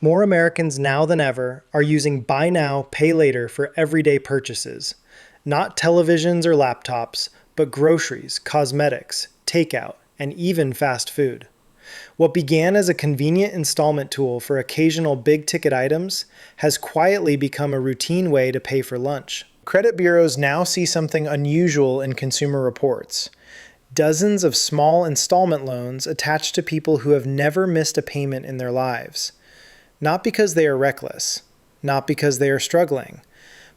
More Americans now than ever are using buy now, pay later for everyday purchases. Not televisions or laptops, but groceries, cosmetics, takeout, and even fast food. What began as a convenient installment tool for occasional big ticket items has quietly become a routine way to pay for lunch. Credit bureaus now see something unusual in consumer reports. Dozens of small installment loans attached to people who have never missed a payment in their lives. Not because they are reckless, not because they are struggling,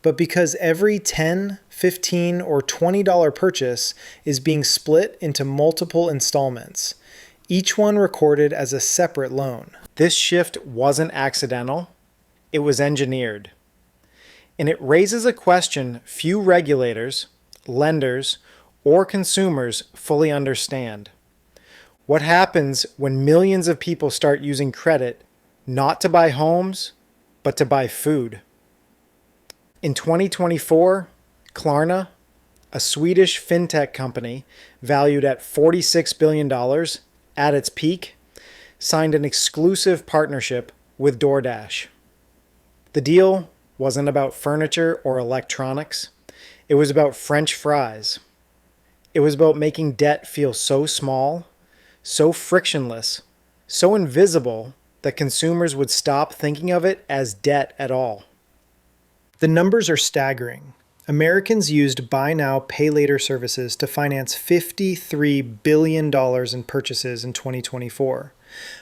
but because every $10, $15, or $20 purchase is being split into multiple installments, each one recorded as a separate loan. This shift wasn't accidental, it was engineered. And it raises a question few regulators, lenders, or consumers fully understand. What happens when millions of people start using credit not to buy homes, but to buy food? In 2024, Klarna, a Swedish fintech company valued at $46 billion at its peak, signed an exclusive partnership with DoorDash. The deal wasn't about furniture or electronics. It was about French fries. It was about making debt feel so small, so frictionless, so invisible that consumers would stop thinking of it as debt at all. The numbers are staggering. Americans used buy now, pay later services to finance $53 billion in purchases in 2024.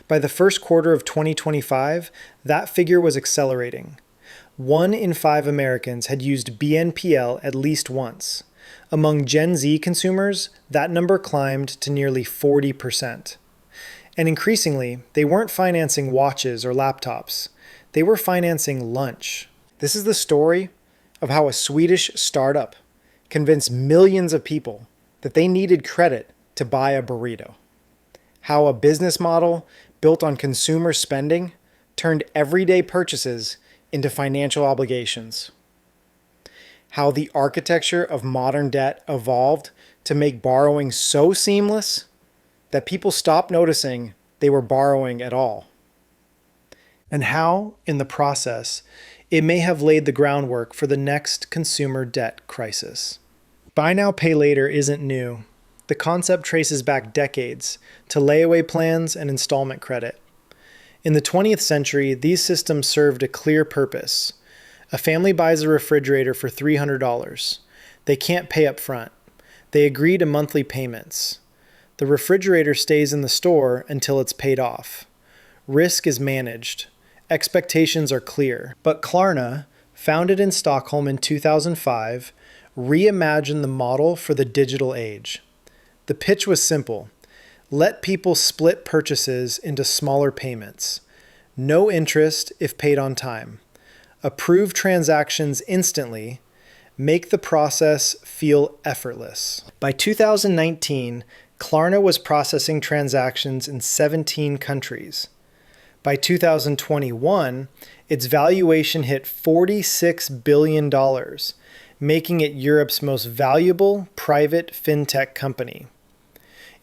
By the first quarter of 2025, that figure was accelerating. 1 in 5 Americans had used BNPL at least once. Among Gen Z consumers, that number climbed to nearly 40%. And increasingly, they weren't financing watches or laptops. They were financing lunch. This is the story of how a Swedish startup convinced millions of people that they needed credit to buy a burrito. How a business model built on consumer spending turned everyday purchases into financial obligations. How the architecture of modern debt evolved to make borrowing so seamless that people stopped noticing they were borrowing at all. And how, in the process, it may have laid the groundwork for the next consumer debt crisis. Buy now, pay later isn't new. The concept traces back decades to layaway plans and installment credit. In the 20th century, these systems served a clear purpose. A family buys a refrigerator for $300. They can't pay up front. They agree to monthly payments. The refrigerator stays in the store until it's paid off. Risk is managed. Expectations are clear. But Klarna, founded in Stockholm in 2005, reimagined the model for the digital age. The pitch was simple. Let people split purchases into smaller payments. No interest if paid on time. Approve transactions instantly. Make the process feel effortless. By 2019, Klarna was processing transactions in 17 countries. By 2021, its valuation hit $46 billion, making it Europe's most valuable private fintech company.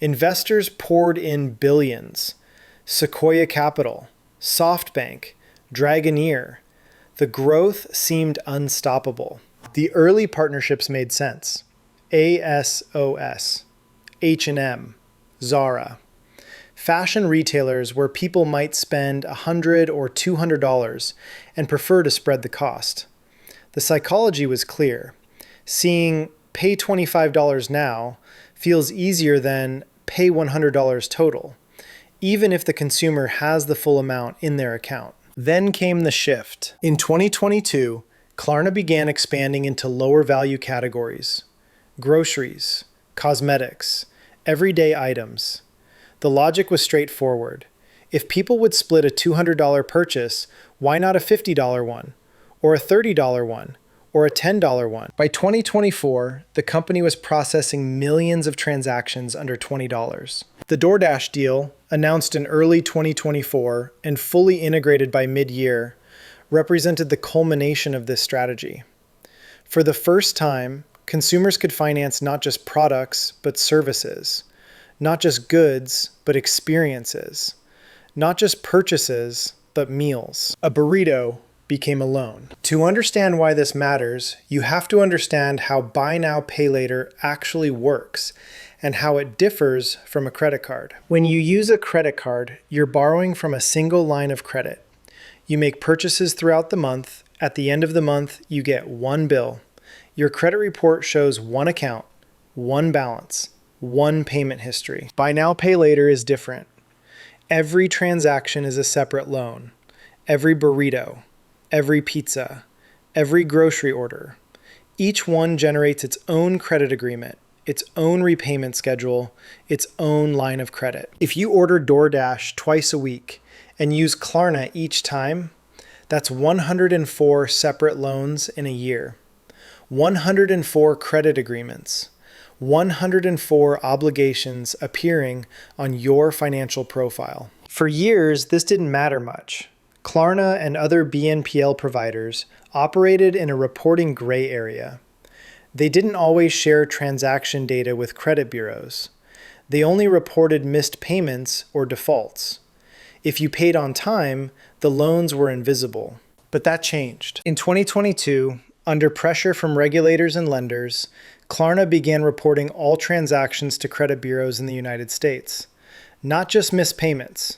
Investors poured in billions. Sequoia Capital, SoftBank, Dragoneer. The growth seemed unstoppable. The early partnerships made sense. ASOS, H&M, Zara. Fashion retailers where people might spend $100 or $200 and prefer to spread the cost. The psychology was clear. Seeing pay $25 now feels easier than pay $100 total, even if the consumer has the full amount in their account. Then came the shift. In 2022, Klarna began expanding into lower value categories: groceries, cosmetics, everyday items. The logic was straightforward. If people would split a $200 purchase, why not a $50 one, or a $30 one, or a $10 one? By 2024, the company was processing millions of transactions under $20. The DoorDash deal, announced in early 2024 and fully integrated by mid-year, represented the culmination of this strategy. For the first time, consumers could finance not just products, but services. Not just goods, but experiences. Not just purchases, but meals. A burrito became a loan. To understand why this matters, you have to understand how buy now, pay later actually works and how it differs from a credit card. When you use a credit card, you're borrowing from a single line of credit. You make purchases throughout the month. At the end of the month, you get one bill. Your credit report shows one account, one balance, one payment history. Buy now, pay later is different. Every transaction is a separate loan. Every burrito, every pizza, every grocery order. Each one generates its own credit agreement, its own repayment schedule, its own line of credit. If you order DoorDash twice a week and use Klarna each time, that's 104 separate loans in a year, 104 credit agreements, 104 obligations appearing on your financial profile. For years, this didn't matter much. Klarna and other BNPL providers operated in a reporting gray area. They didn't always share transaction data with credit bureaus. They only reported missed payments or defaults. If you paid on time, the loans were invisible. But that changed. In 2022, under pressure from regulators and lenders, Klarna began reporting all transactions to credit bureaus in the United States. Not just missed payments.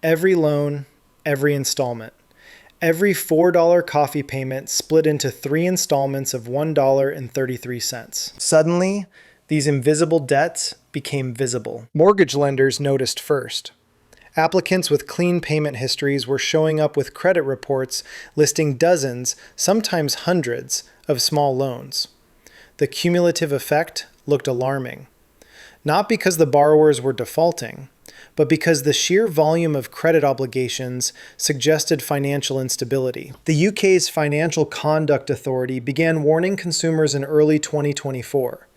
Every loan, every installment. Every $4 coffee payment split into 3 installments of $1.33. Suddenly, these invisible debts became visible. Mortgage lenders noticed first. Applicants with clean payment histories were showing up with credit reports listing dozens, sometimes hundreds, of small loans. The cumulative effect looked alarming. Not because the borrowers were defaulting, but because the sheer volume of credit obligations suggested financial instability. The UK's Financial Conduct Authority began warning consumers in early 2024.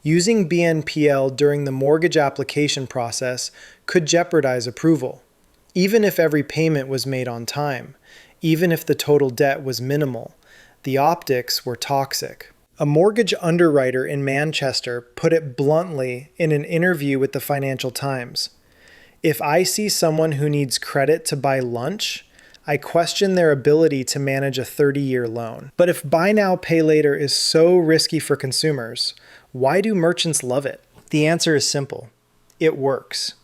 Using BNPL during the mortgage application process could jeopardize approval, even if every payment was made on time, even if the total debt was minimal. The optics were toxic. A mortgage underwriter in Manchester put it bluntly in an interview with the Financial Times. If I see someone who needs credit to buy lunch, I question their ability to manage a 30-year loan. But if buy now, pay later is so risky for consumers, why do merchants love it? The answer is simple. It works.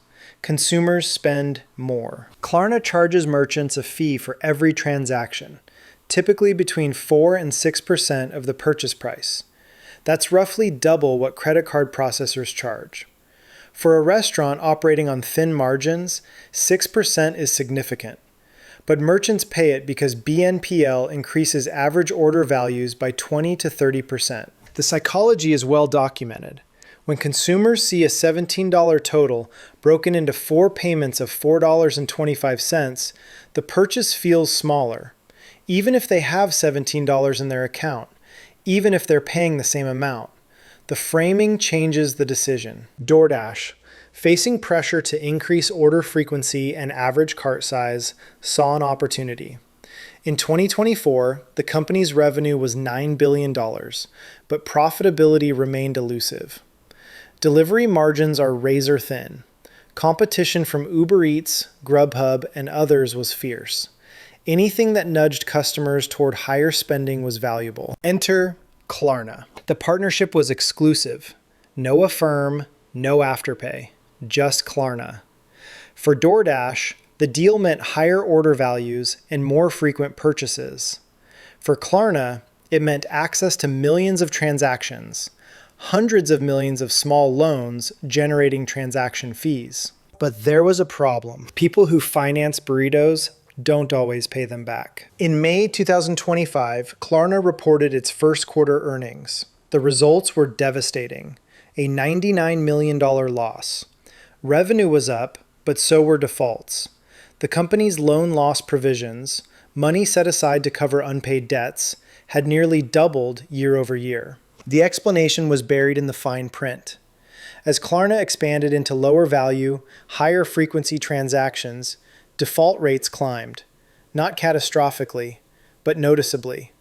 Consumers spend more. Klarna charges merchants a fee for every transaction, typically between 4 and 6% of the purchase price. That's roughly double what credit card processors charge. For a restaurant operating on thin margins, 6% is significant. But merchants pay it because BNPL increases average order values by 20 to 30%. The psychology is well documented. When consumers see a $17 total broken into 4 payments of $4.25, the purchase feels smaller, even if they have $17 in their account, even if they're paying the same amount. The framing changes the decision. DoorDash, facing pressure to increase order frequency and average cart size, saw an opportunity. In 2024, the company's revenue was $9 billion, but profitability remained elusive. Delivery margins are razor thin. Competition from Uber Eats, Grubhub, and others was fierce. Anything that nudged customers toward higher spending was valuable. Enter Klarna. The partnership was exclusive. No Affirm, no Afterpay, just Klarna. For DoorDash, the deal meant higher order values and more frequent purchases. For Klarna, it meant access to millions of transactions, hundreds of millions of small loans generating transaction fees. But there was a problem. People who finance burritos don't always pay them back. In May 2025, Klarna reported its first quarter earnings. The results were devastating. A $99 million loss. Revenue was up, but so were defaults. The company's loan loss provisions, money set aside to cover unpaid debts, had nearly doubled year over year. The explanation was buried in the fine print. As Klarna expanded into lower value, higher frequency transactions, default rates climbed, not catastrophically, but noticeably.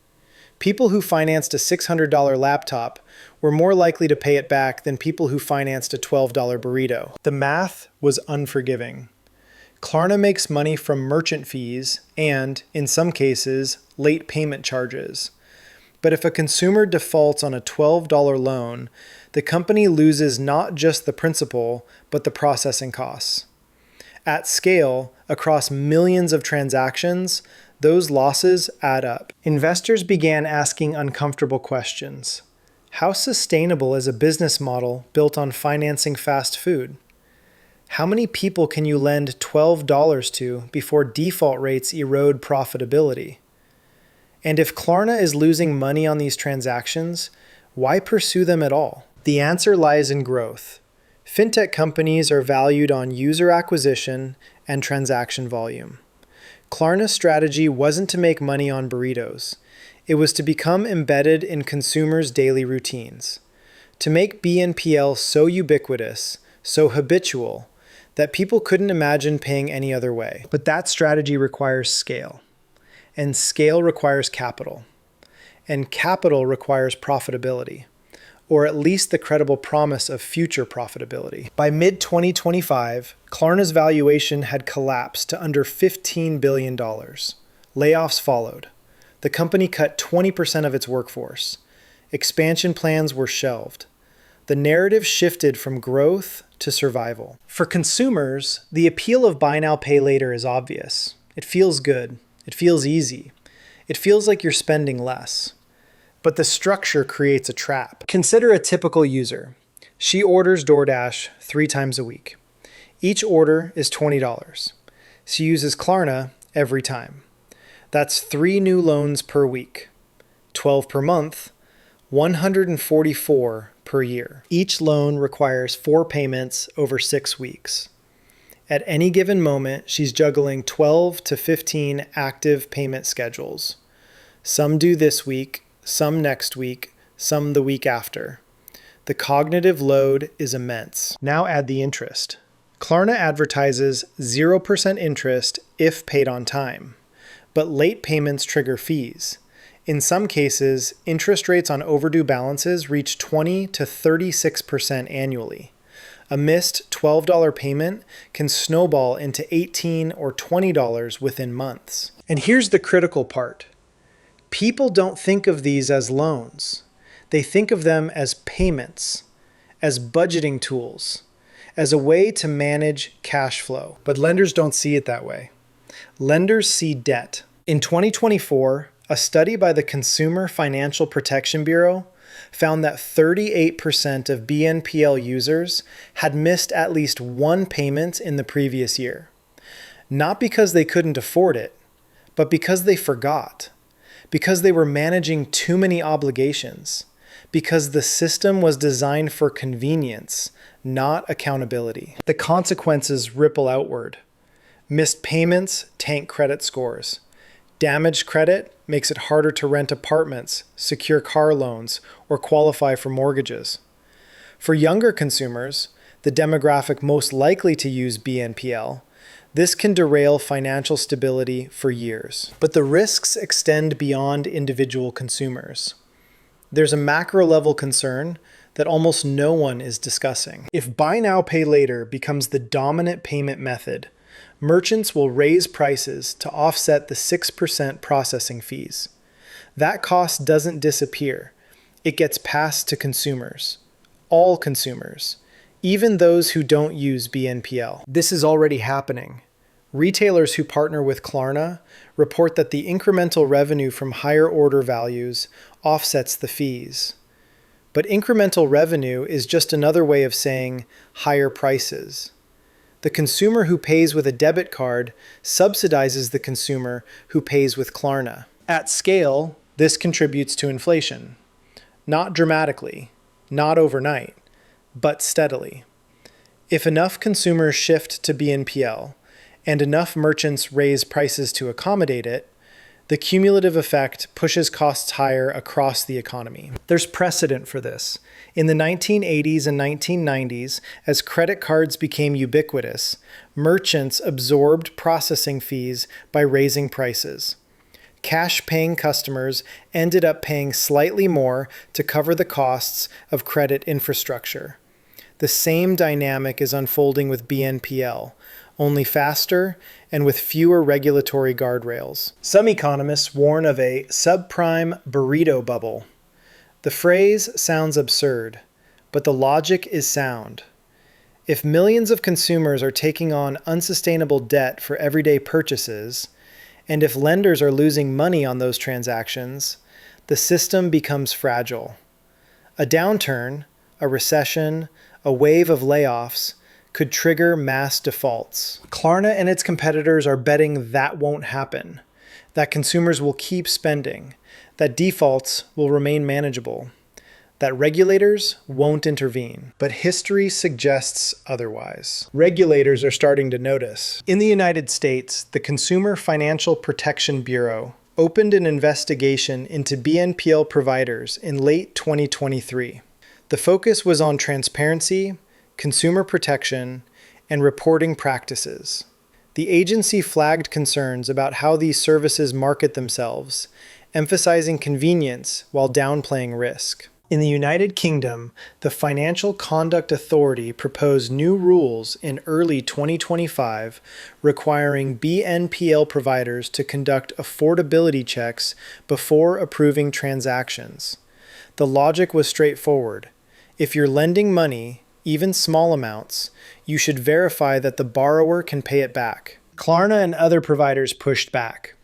People who financed a $600 laptop were more likely to pay it back than people who financed a $12 burrito. The math was unforgiving. Klarna makes money from merchant fees and, in some cases, late payment charges. But if a consumer defaults on a $12 loan, the company loses not just the principal, but the processing costs. At scale, across millions of transactions, those losses add up. Investors began asking uncomfortable questions. How sustainable is a business model built on financing fast food? How many people can you lend $12 to before default rates erode profitability? And if Klarna is losing money on these transactions, why pursue them at all? The answer lies in growth. Fintech companies are valued on user acquisition and transaction volume. Klarna's strategy wasn't to make money on burritos. It was to become embedded in consumers' daily routines, to make BNPL so ubiquitous, so habitual, that people couldn't imagine paying any other way. But that strategy requires scale, and scale requires capital, and capital requires profitability, or at least the credible promise of future profitability. By mid-2025, Klarna's valuation had collapsed to under $15 billion. Layoffs followed. The company cut 20% of its workforce. Expansion plans were shelved. The narrative shifted from growth to survival. For consumers, the appeal of buy now, pay later is obvious. It feels good. It feels easy. It feels like you're spending less. But the structure creates a trap. Consider a typical user. She orders DoorDash 3 times a week. Each order is $20. She uses Klarna every time. That's 3 new loans per week, 12 per month, 144 per year. Each loan requires 4 payments over 6 weeks. At any given moment, she's juggling 12 to 15 active payment schedules. Some due this week, some next week, some the week after. The cognitive load is immense. Now add the interest. Klarna advertises 0% interest if paid on time, but late payments trigger fees. In some cases, interest rates on overdue balances reach 20 to 36% annually. A missed $12 payment can snowball into $18 or $20 within months. And here's the critical part. People don't think of these as loans. They think of them as payments, as budgeting tools, as a way to manage cash flow. But lenders don't see it that way. Lenders see debt. In 2024, a study by the Consumer Financial Protection Bureau found that 38% of BNPL users had missed at least 1 payment in the previous year. Not because they couldn't afford it, but because they forgot. Because they were managing too many obligations, because the system was designed for convenience, not accountability. The consequences ripple outward. Missed payments tank credit scores. Damaged credit makes it harder to rent apartments, secure car loans, or qualify for mortgages. For younger consumers, the demographic most likely to use BNPL, this can derail financial stability for years. But the risks extend beyond individual consumers. There's a macro-level concern that almost no one is discussing. If buy now, pay later becomes the dominant payment method, merchants will raise prices to offset the 6% processing fees. That cost doesn't disappear. It gets passed to consumers. All consumers. Even those who don't use BNPL. This is already happening. Retailers who partner with Klarna report that the incremental revenue from higher order values offsets the fees. But incremental revenue is just another way of saying higher prices. The consumer who pays with a debit card subsidizes the consumer who pays with Klarna. At scale, this contributes to inflation. Not dramatically, not overnight, but steadily. If enough consumers shift to BNPL and enough merchants raise prices to accommodate it, the cumulative effect pushes costs higher across the economy. There's precedent for this. In the 1980s and 1990s, as credit cards became ubiquitous, merchants absorbed processing fees by raising prices. Cash-paying customers ended up paying slightly more to cover the costs of credit infrastructure. The same dynamic is unfolding with BNPL. only faster and with fewer regulatory guardrails. Some economists warn of a subprime burrito bubble. The phrase sounds absurd, but the logic is sound. If millions of consumers are taking on unsustainable debt for everyday purchases, and if lenders are losing money on those transactions, the system becomes fragile. A downturn, a recession, a wave of layoffs could trigger mass defaults. Klarna and its competitors are betting that won't happen, that consumers will keep spending, that defaults will remain manageable, that regulators won't intervene. But history suggests otherwise. Regulators are starting to notice. In the United States, the Consumer Financial Protection Bureau opened an investigation into BNPL providers in late 2023. The focus was on transparency, consumer protection, and reporting practices. The agency flagged concerns about how these services market themselves, emphasizing convenience while downplaying risk. In the United Kingdom, the Financial Conduct Authority proposed new rules in early 2025 requiring BNPL providers to conduct affordability checks before approving transactions. The logic was straightforward. If you're lending money, even small amounts, you should verify that the borrower can pay it back. Klarna and other providers pushed back.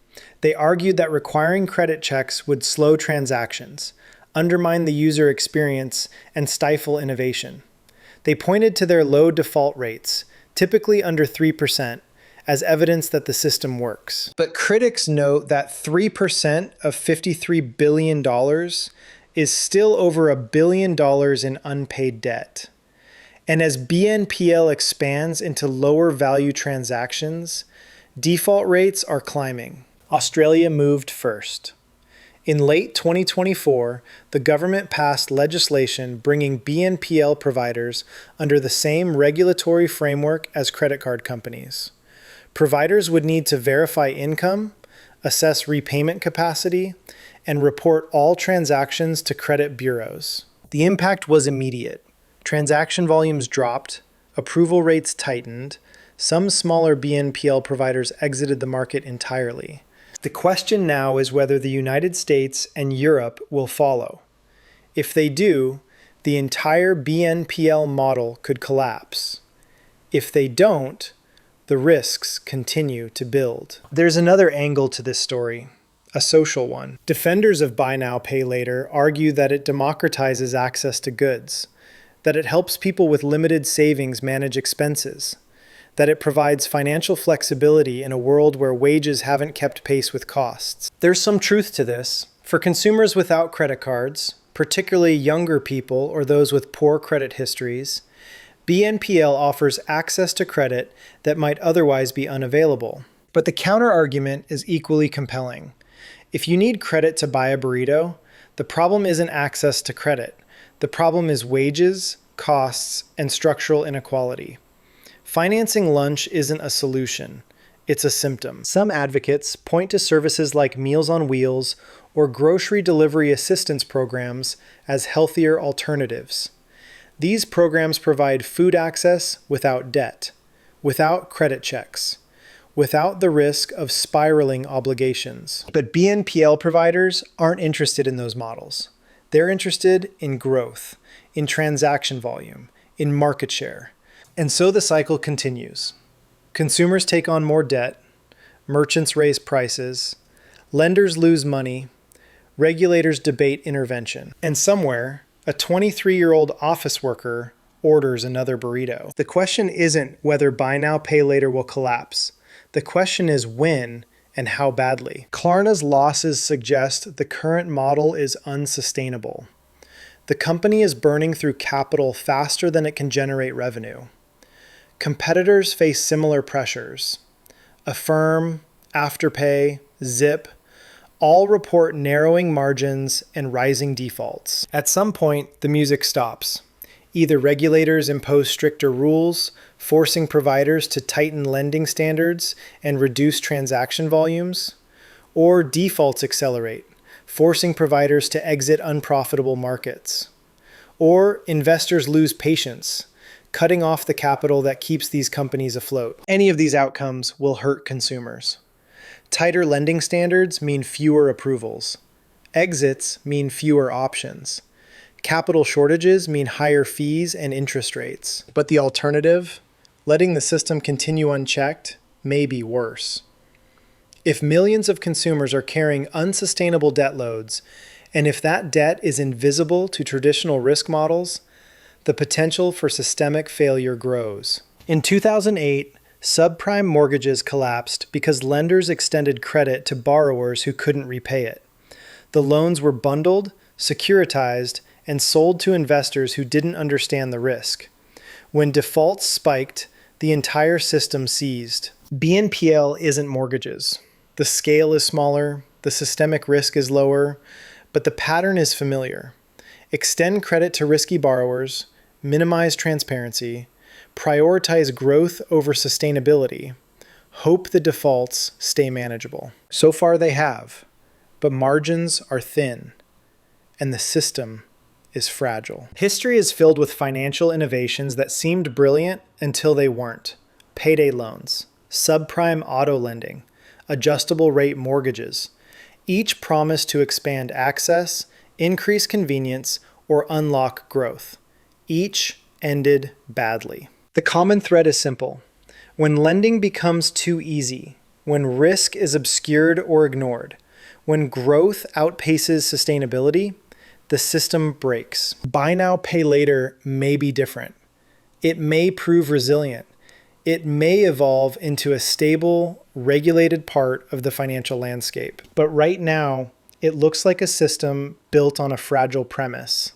They argued that requiring credit checks would slow transactions, undermine the user experience, and stifle innovation. They pointed to their low default rates, typically under 3%, as evidence that the system works. But critics note that 3% of $53 billion is still over $1 billion in unpaid debt. And as BNPL expands into lower value transactions, default rates are climbing. Australia moved first. In late 2024, the government passed legislation bringing BNPL providers under the same regulatory framework as credit card companies. Providers would need to verify income, assess repayment capacity, and report all transactions to credit bureaus. The impact was immediate. Transaction volumes dropped, approval rates tightened, some smaller BNPL providers exited the market entirely. The question now is whether the United States and Europe will follow. If they do, the entire BNPL model could collapse. If they don't, the risks continue to build. There's another angle to this story, a social one. Defenders of buy now, pay later argue that it democratizes access to goods, that it helps people with limited savings manage expenses, that it provides financial flexibility in a world where wages haven't kept pace with costs. There's some truth to this. For consumers without credit cards, particularly younger people or those with poor credit histories, BNPL offers access to credit that might otherwise be unavailable. But the counter-argument is equally compelling. If you need credit to buy a burrito, the problem isn't access to credit. The problem is wages, costs, and structural inequality. Financing lunch isn't a solution, it's a symptom. Some advocates point to services like Meals on Wheels or grocery delivery assistance programs as healthier alternatives. These programs provide food access without debt, without credit checks, without the risk of spiraling obligations. But BNPL providers aren't interested in those models. They're interested in growth, in transaction volume, in market share. And so the cycle continues. Consumers take on more debt, merchants raise prices, lenders lose money, regulators debate intervention, and somewhere, a 23-year-old office worker orders another burrito. The question isn't whether buy now, pay later will collapse. The question is when and how badly. Klarna's losses suggest the current model is unsustainable. The company is burning through capital faster than it can generate revenue. Competitors face similar pressures. Affirm, Afterpay, Zip, all report narrowing margins and rising defaults. At some point, the music stops. Either regulators impose stricter rules, forcing providers to tighten lending standards and reduce transaction volumes, or defaults accelerate, forcing providers to exit unprofitable markets. Or investors lose patience. cutting off the capital that keeps these companies afloat. Any of these outcomes will hurt consumers. Tighter lending standards mean fewer approvals. Exits mean fewer options. Capital shortages mean higher fees and interest rates. But the alternative, letting the system continue unchecked, may be worse. If millions of consumers are carrying unsustainable debt loads, and if that debt is invisible to traditional risk models, the potential for systemic failure grows. In 2008, subprime mortgages collapsed because lenders extended credit to borrowers who couldn't repay it. The loans were bundled, securitized, and sold to investors who didn't understand the risk. When defaults spiked, the entire system seized. BNPL isn't mortgages. The scale is smaller, the systemic risk is lower, but the pattern is familiar. Extend credit to risky borrowers, minimize transparency, prioritize growth over sustainability, hope the defaults stay manageable. So far they have, but margins are thin, and the system is fragile. History is filled with financial innovations that seemed brilliant until they weren't. Payday loans, subprime auto lending, adjustable rate mortgages. Each promised to expand access, increase convenience, or unlock growth. Each ended badly. The common thread is simple. When lending becomes too easy, when risk is obscured or ignored, when growth outpaces sustainability, the system breaks. Buy now, pay later may be different. It may prove resilient. It may evolve into a stable, regulated part of the financial landscape. But right now, it looks like a system built on a fragile premise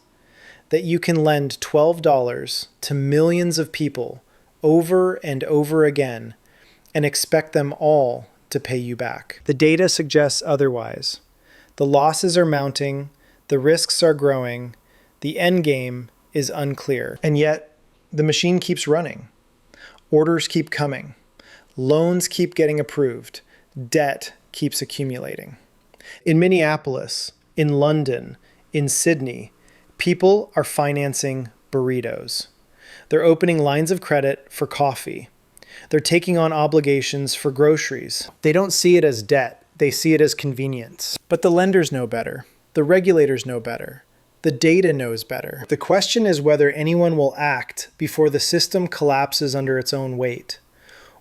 that you can lend $12 to millions of people over and over again and expect them all to pay you back. The data suggests otherwise. The losses are mounting, the risks are growing, the end game is unclear. And yet, the machine keeps running. Orders keep coming. Loans keep getting approved. Debt keeps accumulating. In Minneapolis, in London, in Sydney, people are financing burritos. They're opening lines of credit for coffee. They're taking on obligations for groceries. They don't see it as debt. They see it as convenience. But the lenders know better. The regulators know better. The data knows better. The question is whether anyone will act before the system collapses under its own weight,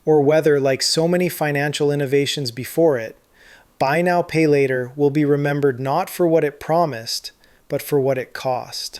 or whether, like so many financial innovations before it, buy now, pay later will be remembered not for what it promised, but for what it cost.